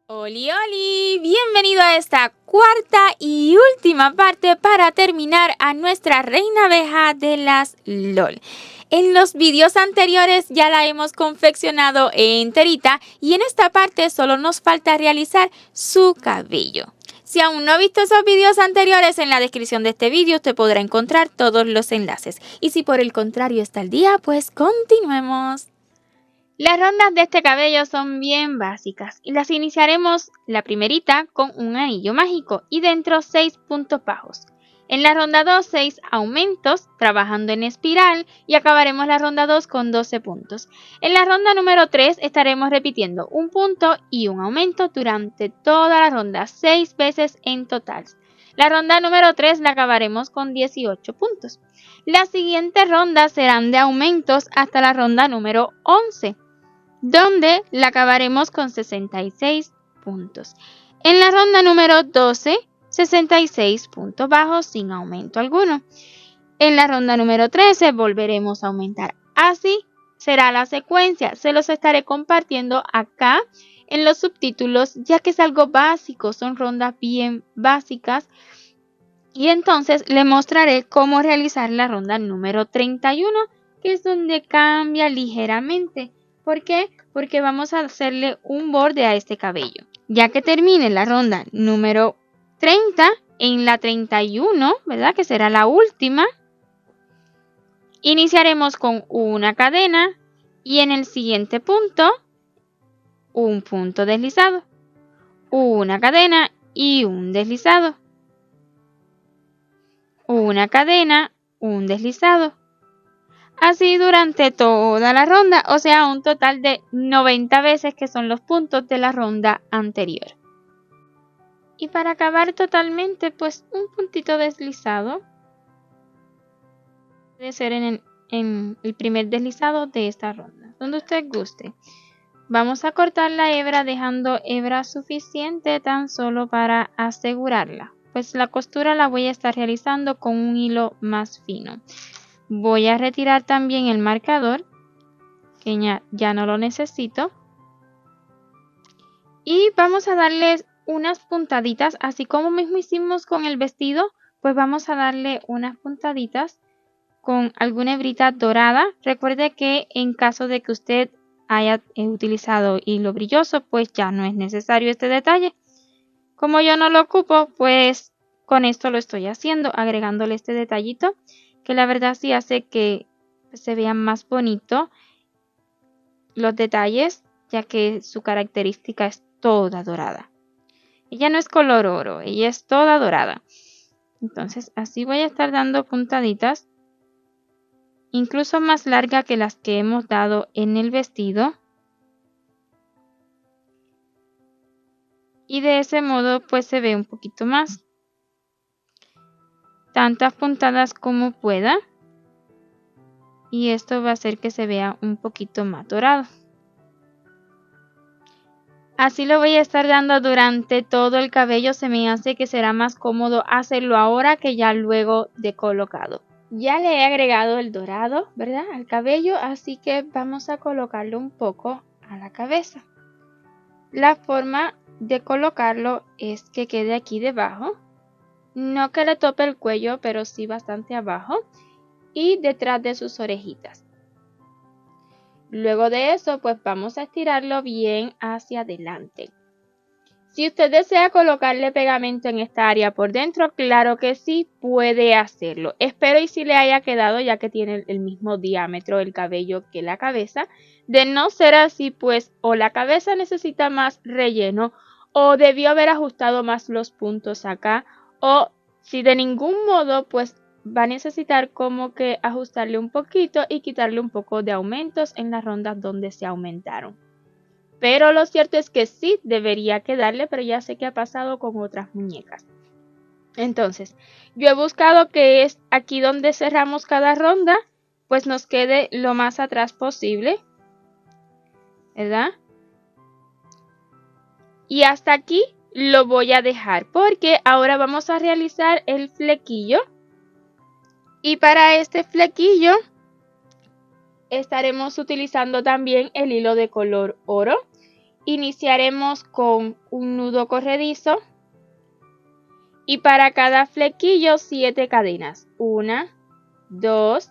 Oli, oli, bienvenido a esta cuarta y última parte para terminar a nuestra reina abeja de las LOL. En los videos anteriores ya la hemos confeccionado enterita y en esta parte solo nos falta realizar su cabello. Si aún no ha visto esos videos anteriores, en la descripción de este video usted podrá encontrar todos los enlaces. Y si por el contrario está al día, pues continuemos. Las rondas de este cabello son bien básicas y las iniciaremos la primerita con un anillo mágico y dentro 6 puntos bajos. En la ronda 2, 6 aumentos, trabajando en espiral y acabaremos la ronda 2 con 12 puntos. En la ronda número 3 estaremos repitiendo un punto y un aumento durante toda la ronda, 6 veces en total. La ronda número 3 la acabaremos con 18 puntos. Las siguientes rondas serán de aumentos hasta la ronda número 11. Donde la acabaremos con 66 puntos. En la ronda número 12, 66 puntos bajos sin aumento alguno. En la ronda número 13 volveremos a aumentar. Así será la secuencia. Se los estaré compartiendo acá en los subtítulos, ya que es algo básico, son rondas bien básicas. Y entonces le mostraré cómo realizar la ronda número 31, que es donde cambia ligeramente. ¿Por qué? Porque vamos a hacerle un borde a este cabello. Ya que termine la ronda número 30, en la 31, ¿verdad? Que será la última, iniciaremos con una cadena y en el siguiente punto, un punto deslizado, una cadena y un deslizado, una cadena, un deslizado. Así durante toda la ronda, o sea, un total de 90 veces, que son los puntos de la ronda anterior. Y para acabar totalmente, pues un puntito deslizado. Puede ser en el primer deslizado de esta ronda, donde usted guste. Vamos a cortar la hebra dejando hebra suficiente tan solo para asegurarla, pues la costura la voy a estar realizando con un hilo más fino. Voy a retirar también el marcador, que ya no lo necesito. Y vamos a darle unas puntaditas, así como mismo hicimos con el vestido, pues vamos a darle unas puntaditas con alguna hebrita dorada. Recuerde que en caso de que usted haya utilizado hilo brilloso, pues ya no es necesario este detalle. Como yo no lo ocupo, pues con esto lo estoy haciendo, agregándole este detallito, que la verdad sí hace que se vean más bonito los detalles, ya que su característica es toda dorada. Ella no es color oro, ella es toda dorada. Entonces así voy a estar dando puntaditas, incluso más larga que las que hemos dado en el vestido. Y de ese modo pues se ve un poquito más. Tantas puntadas como pueda. Y esto va a hacer que se vea un poquito más dorado. Así lo voy a estar dando durante todo el cabello. Se me hace que será más cómodo hacerlo ahora que ya luego de colocado. Ya le he agregado el dorado, ¿verdad?, al cabello, así que vamos a colocarlo un poco a la cabeza. La forma de colocarlo es que quede aquí debajo. No que le tope el cuello, pero sí bastante abajo. Y detrás de sus orejitas. Luego de eso, pues vamos a estirarlo bien hacia adelante. Si usted desea colocarle pegamento en esta área por dentro, claro que sí, puede hacerlo. Espero y si le haya quedado, ya que tiene el mismo diámetro el cabello que la cabeza. De no ser así, pues o la cabeza necesita más relleno o debió haber ajustado más los puntos acá, o si de ningún modo, pues va a necesitar como que ajustarle un poquito y quitarle un poco de aumentos en las rondas donde se aumentaron. Pero lo cierto es que sí debería quedarle, pero ya sé que ha pasado con otras muñecas. Entonces, yo he buscado que es aquí donde cerramos cada ronda, pues nos quede lo más atrás posible, ¿verdad? Y hasta aquí lo voy a dejar porque ahora vamos a realizar el flequillo. Y para este flequillo estaremos utilizando también el hilo de color oro. iniciaremos con un nudo corredizo y para cada flequillo 7 cadenas. 1, 2,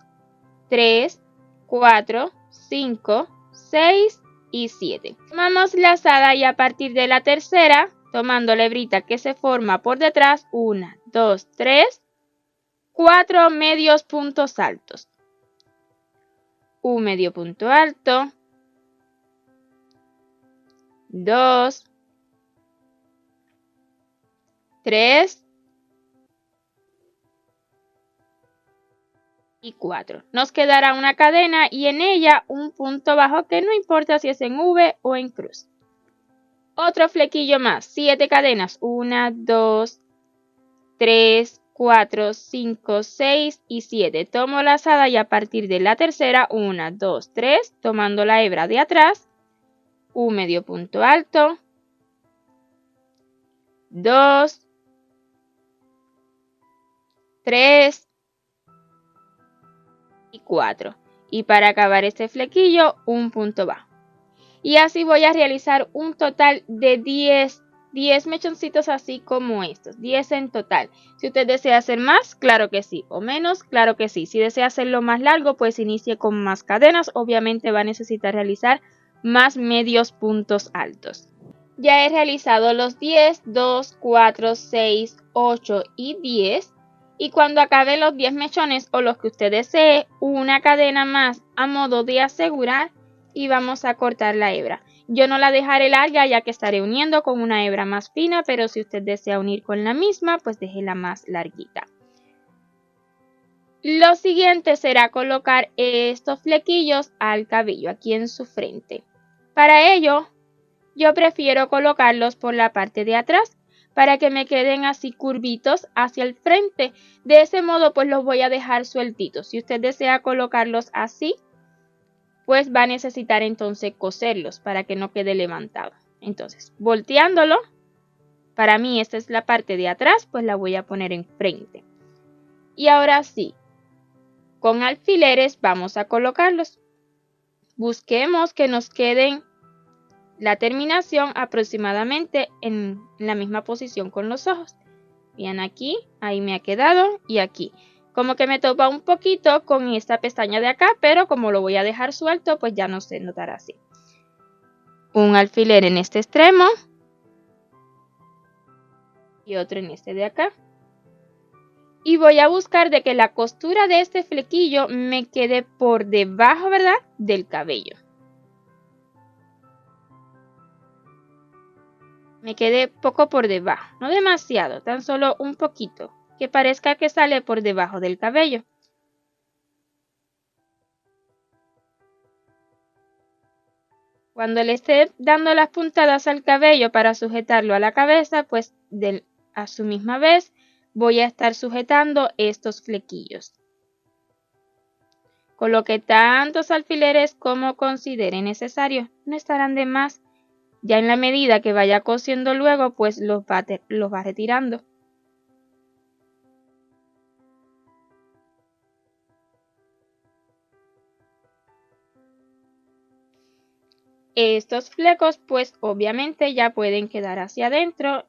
3, 4, 5, 6 y 7. Tomamos lazada y a partir de la tercera, tomando la hebrita que se forma por detrás, 1, 2, 3, 4 medios puntos altos. Un medio punto alto, 2, 3 y 4. Nos quedará una cadena y en ella un punto bajo que no importa si es en V o en cruz. Otro flequillo más, 7 cadenas, 1, 2, 3, 4, 5, 6 y 7. Tomo lazada y a partir de la tercera, 1, 2, 3, tomando la hebra de atrás, un medio punto alto, 2, 3 y 4. Y para acabar este flequillo, un punto bajo. Y así voy a realizar un total de 10 mechoncitos así como estos, 10 en total. Si usted desea hacer más, claro que sí, o menos, claro que sí. Si desea hacerlo más largo, pues inicie con más cadenas. Obviamente va a necesitar realizar más medios puntos altos. Ya he realizado los 10, 2, 4, 6, 8 y 10. Y cuando acabe los 10 mechones o los que usted desee, una cadena más a modo de asegurar y vamos a cortar la hebra. Yo no la dejaré larga ya que estaré uniendo con una hebra más fina, pero si usted desea unir con la misma, pues déjela más larguita. Lo siguiente será colocar estos flequillos al cabello, aquí en su frente. Para ello, yo prefiero colocarlos por la parte de atrás, para que me queden así curvitos hacia el frente. De ese modo, pues los voy a dejar sueltitos. Si usted desea colocarlos así, pues va a necesitar entonces coserlos para que no quede levantado. Entonces, volteándolo, para mí esta es la parte de atrás, pues la voy a poner enfrente. Y ahora sí, con alfileres vamos a colocarlos. Busquemos que nos queden la terminación aproximadamente en la misma posición con los ojos. Bien, aquí, ahí me ha quedado y aquí. Como que me topa un poquito con esta pestaña de acá, pero como lo voy a dejar suelto, pues ya no se notará así. Un alfiler en este extremo y otro en este de acá. Y voy a buscar de que la costura de este flequillo me quede por debajo, ¿verdad?, del cabello. Me quede poco por debajo, no demasiado, tan solo un poquito, que parezca que sale por debajo del cabello. Cuando le esté dando las puntadas al cabello para sujetarlo a la cabeza, pues a su misma vez voy a estar sujetando estos flequillos. Coloque tantos alfileres como considere necesario, no estarán de más. Ya en la medida que vaya cosiendo luego, pues los va retirando. Estos flecos, pues obviamente ya pueden quedar hacia adentro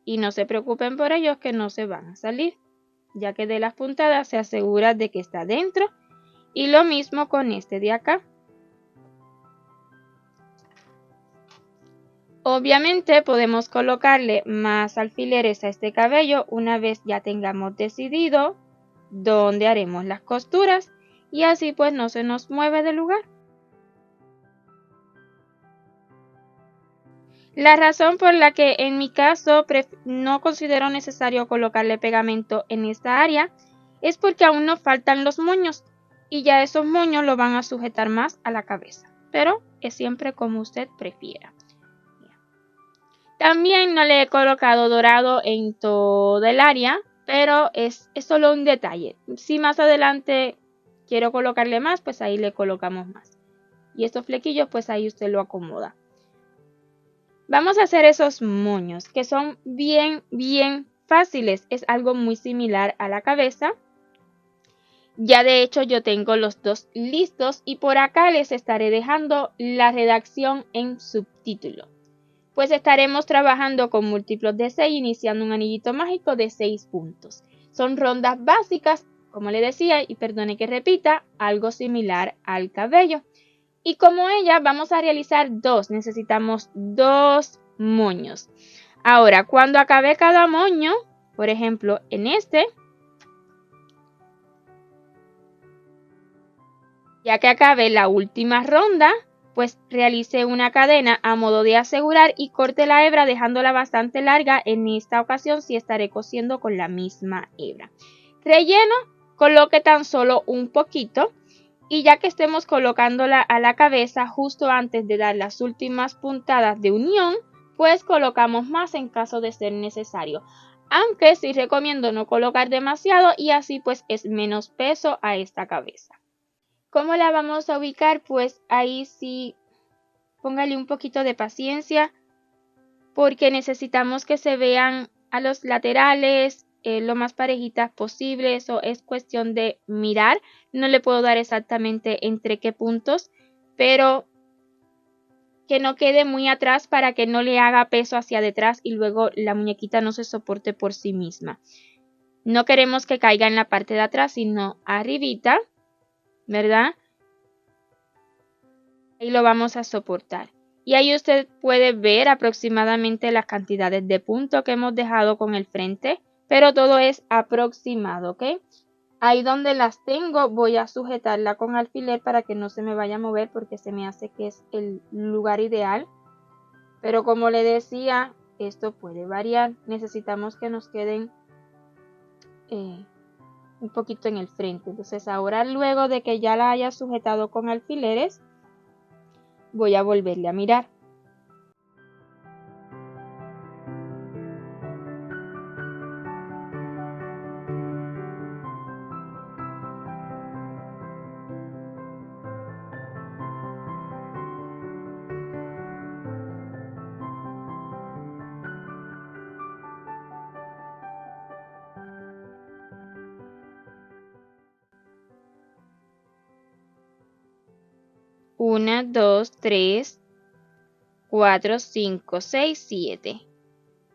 y no se preocupen por ellos que no se van a salir, ya que de las puntadas se asegura de que está dentro y lo mismo con este de acá. Obviamente podemos colocarle más alfileres a este cabello una vez ya tengamos decidido dónde haremos las costuras y así pues no se nos mueve del lugar. La razón por la que en mi caso no considero necesario colocarle pegamento en esta área es porque aún nos faltan los moños y ya esos moños lo van a sujetar más a la cabeza, pero es siempre como usted prefiera. También no le he colocado dorado en todo el área, pero es solo un detalle. Si más adelante quiero colocarle más, pues ahí le colocamos más. Y estos flequillos, pues ahí usted lo acomoda. Vamos a hacer esos moños que son bien fáciles. Es algo muy similar a la cabeza. Ya de hecho yo tengo los dos listos y por acá les estaré dejando la redacción en subtítulo. Pues estaremos trabajando con múltiplos de 6 iniciando un anillito mágico de 6 puntos. Son rondas básicas, como le decía, y perdone que repita, algo similar al cabello. Y como ella vamos a realizar dos, necesitamos 2 moños. Ahora, cuando acabe cada moño, por ejemplo, en este, ya que acabe la última ronda, pues realice una cadena a modo de asegurar y corte la hebra dejándola bastante larga. En esta ocasión sí estaré cosiendo con la misma hebra. Relleno, coloque tan solo un poquito y ya que estemos colocándola a la cabeza justo antes de dar las últimas puntadas de unión, pues colocamos más en caso de ser necesario. Aunque sí recomiendo no colocar demasiado y así pues es menos peso a esta cabeza. ¿Cómo la vamos a ubicar? Pues ahí sí, póngale un poquito de paciencia porque necesitamos que se vean a los laterales lo más parejitas posible. Eso es cuestión de mirar. No le puedo dar exactamente entre qué puntos, pero que no quede muy atrás para que no le haga peso hacia detrás y luego la muñequita no se soporte por sí misma. No queremos que caiga en la parte de atrás, sino arribita, ¿verdad? Ahí lo vamos a soportar. Y ahí usted puede ver aproximadamente las cantidades de puntos que hemos dejado con el frente, pero todo es aproximado, ¿ok? Ahí donde las tengo voy a sujetarla con alfiler para que no se me vaya a mover porque se me hace que es el lugar ideal. Pero como le decía, esto puede variar. Necesitamos que nos queden un poquito en el frente. Entonces ahora luego de que ya la haya sujetado con alfileres, voy a volverle a mirar. Una, dos, tres, 4, 5, 6, 7.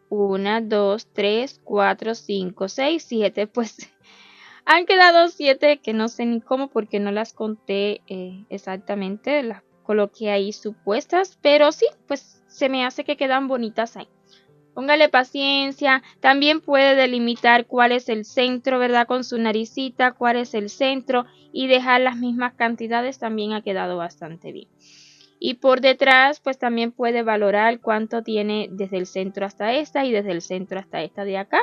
1, 2, 3, 4, 5, 6, 7. Pues han quedado 7 que no sé ni cómo porque no las conté exactamente. Las coloqué ahí supuestas. Pero sí, pues se me hace que quedan bonitas ahí. Póngale paciencia. También puede delimitar cuál es el centro, ¿verdad? Con su naricita, cuál es el centro. Y dejar las mismas cantidades también ha quedado bastante bien. Y por detrás pues también puede valorar cuánto tiene desde el centro hasta esta y desde el centro hasta esta de acá.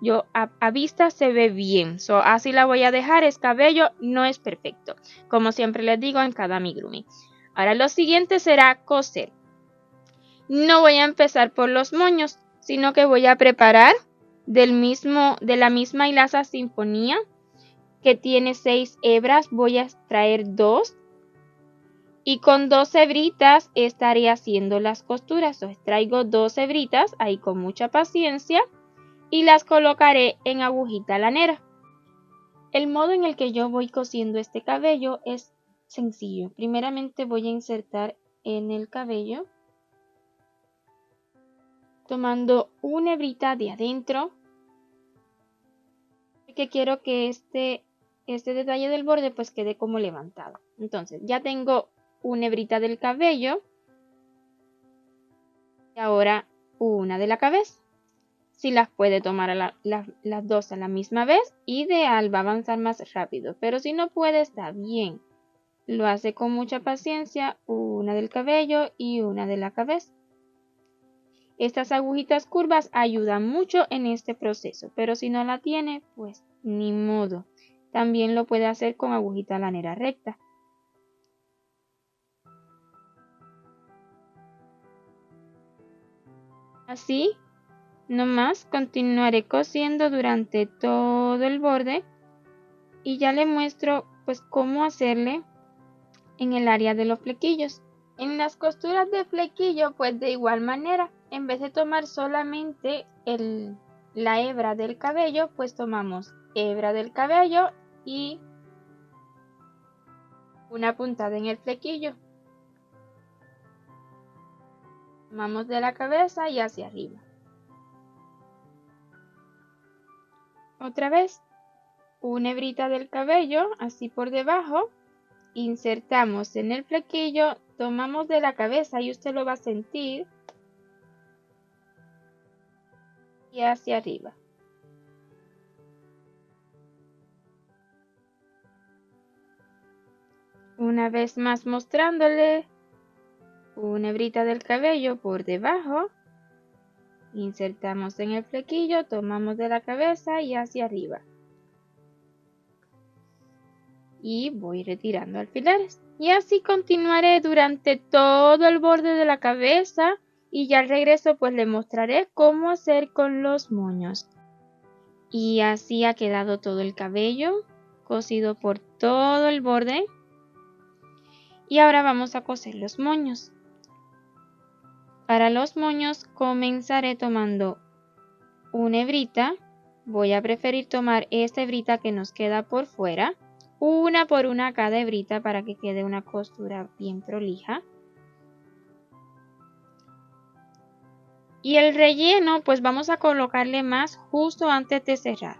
Yo a vista se ve bien, así la voy a dejar. Es cabello, no es perfecto, como siempre les digo en cada amigurumi. Ahora lo siguiente será coser. No voy a empezar por los moños, sino que voy a preparar de la misma hilaza sinfonía que tiene 6 hebras. Voy a extraer 2. Y con 2 hebritas estaré haciendo las costuras. Traigo 2 hebritas ahí con mucha paciencia y las colocaré en agujita lanera. El modo en el que yo voy cosiendo este cabello es sencillo. Primeramente voy a insertar en el cabello tomando una hebrita de adentro, que quiero que este detalle del borde pues quede como levantado. Entonces ya tengo una hebrita del cabello y ahora una de la cabeza. Si las puede tomar las dos a la misma vez, ideal, va a avanzar más rápido. Pero si no puede, está bien. Lo hace con mucha paciencia, una del cabello y una de la cabeza. Estas agujitas curvas ayudan mucho en este proceso, pero si no la tiene, pues ni modo. También lo puede hacer con agujita lanera recta. Así, nomás continuaré cosiendo durante todo el borde y ya le muestro pues cómo hacerle en el área de los flequillos. En las costuras de flequillo pues de igual manera, en vez de tomar solamente la hebra del cabello, pues tomamos hebra del cabello y una puntada en el flequillo. Tomamos de la cabeza y hacia arriba. Otra vez, una hebrita del cabello, así por debajo, insertamos en el flequillo, tomamos de la cabeza y usted lo va a sentir, y hacia arriba. Una vez más mostrándole una hebrita del cabello por debajo, insertamos en el flequillo, tomamos de la cabeza y hacia arriba. Y voy retirando alfileres. Y así continuaré durante todo el borde de la cabeza y ya al regreso pues le mostraré cómo hacer con los moños. Y así ha quedado todo el cabello cosido por todo el borde. Y ahora vamos a coser los moños. Para los moños comenzaré tomando una hebrita. Voy a preferir tomar esta hebrita que nos queda por fuera. Una por una cada hebrita para que quede una costura bien prolija. Y el relleno pues vamos a colocarle más justo antes de cerrar.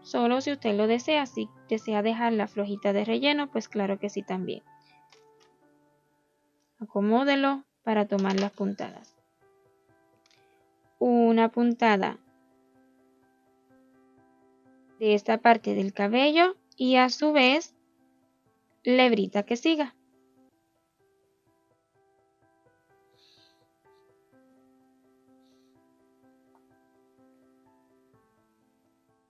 Solo si usted lo desea, si desea dejar la flojita de relleno, pues claro que sí también. Acomódelo para tomar las puntadas. Una puntada de esta parte del cabello y a su vez la hebrita que siga.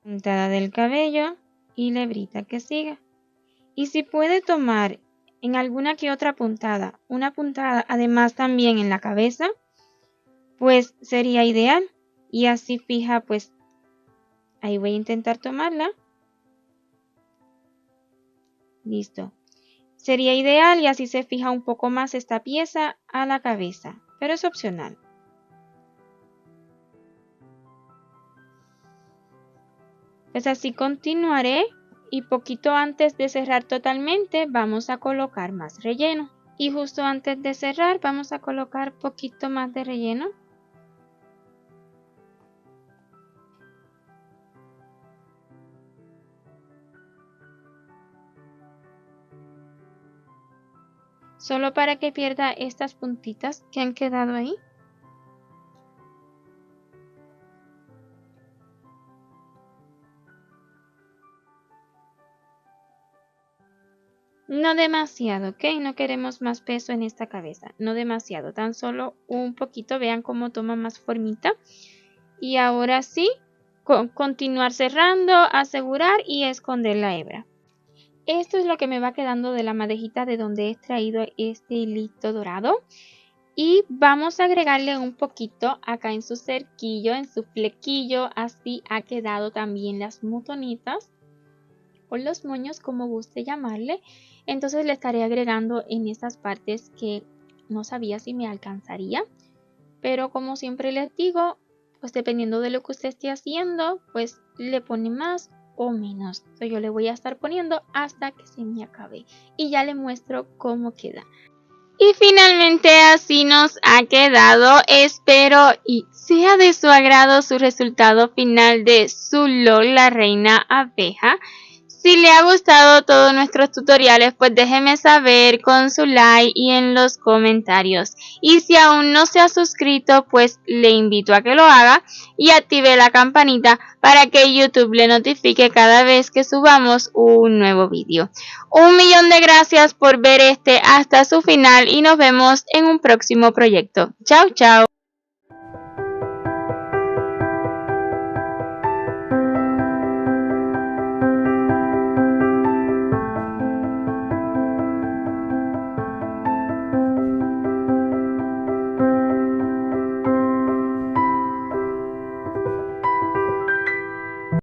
Puntada del cabello y la hebrita que siga. Y si puede tomar en alguna que otra puntada, una puntada además también en la cabeza, pues sería ideal. Y así fija, pues ahí voy a intentar tomarla. Listo. Sería ideal y así se fija un poco más esta pieza a la cabeza, pero es opcional. Pues así continuaré y poquito antes de cerrar totalmente vamos a colocar más relleno. Y justo antes de cerrar vamos a colocar poquito más de relleno. Solo para que pierda estas puntitas que han quedado ahí. No demasiado, ¿ok? No queremos más peso en esta cabeza. No demasiado, tan solo un poquito. Vean cómo toma más formita. Y ahora sí, continuar cerrando, asegurar y esconder la hebra. Esto es lo que me va quedando de la madejita de donde he extraído este hilito dorado. Y vamos a agregarle un poquito acá en su cerquillo, en su flequillo. Así ha quedado también las motonitas o los moños, como guste llamarle. Entonces le estaré agregando en estas partes que no sabía si me alcanzaría. Pero como siempre les digo, pues dependiendo de lo que usted esté haciendo, pues le pone más o menos. Entonces yo le voy a estar poniendo hasta que se me acabe. Y ya le muestro cómo queda. Y finalmente así nos ha quedado. Espero y sea de su agrado su resultado final de su LOL, la reina abeja. Si le ha gustado todos nuestros tutoriales, pues déjeme saber con su like y en los comentarios. Y si aún no se ha suscrito, pues le invito a que lo haga y active la campanita para que YouTube le notifique cada vez que subamos un nuevo vídeo. 1.000.000 de gracias por ver hasta su final y nos vemos en un próximo proyecto. Chao, chao.